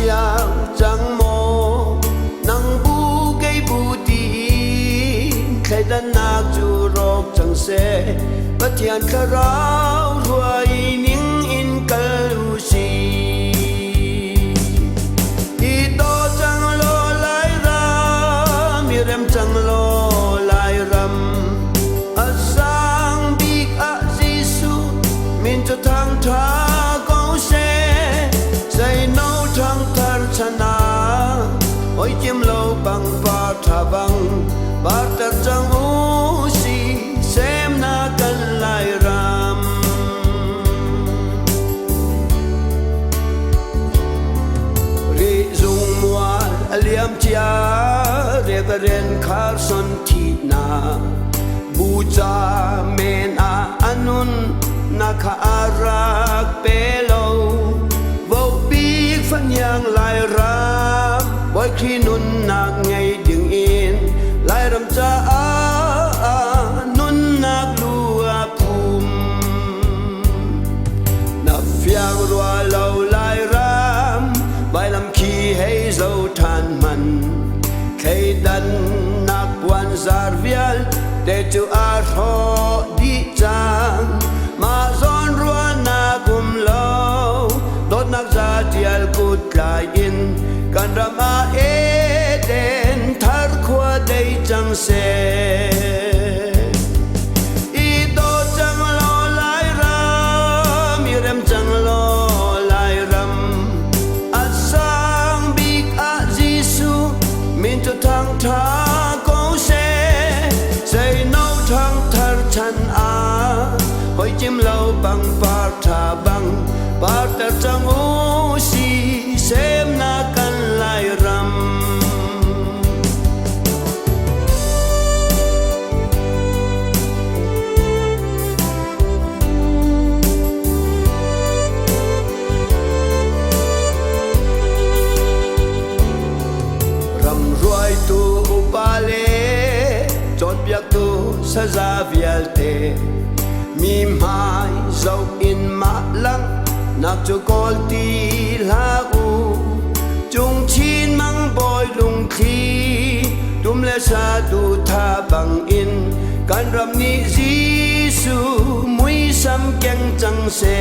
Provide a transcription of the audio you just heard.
chiang chẳng mô nang bu cây bu tin khai đan nạc chu rok chẳng xe bất thiện khá rau ruồi nín in kalu si i to chẳng lo lại ra mi rem chẳng lo lại ram a sang big a Giêsu min cho thang tha câu xe say nâu thang thar chana oi kim lâu bằng ba tha bằng ba tar chẳng u si xem na kan lại ram ri dung mua aliam chia re garen khar son thi na bu cha men a anun na kha arak pelo vô bi phân yang lại ram boy khi nun nak ngày dừng in lại ram cha a nun nak lua phum na phiang rua lâu lại ram bài làm khi hay dâu than man khi đan nak quan zar vial để chu a tho đi chang mà zon rua na gum lâu đốt nak ra tial cút lại in kan ram a eden thar khua đây chẳng xe i to chẳng lo lại ram i rem chẳng lo lại ram a sang big a Giêsu min cho thang tha câu xe say nâu thang thar chan a hoi chim lâu bằng ba tha bằng ba ta chẳng u si xem na kan lại ram ram ruai tu upale chot biak tu sa za vialte mi mai zau in ma lang nak cho col ti la u chung chin mang boy lung thi tum le sa tu tha bang in kan ram ni Giêsu mui sam keng chang se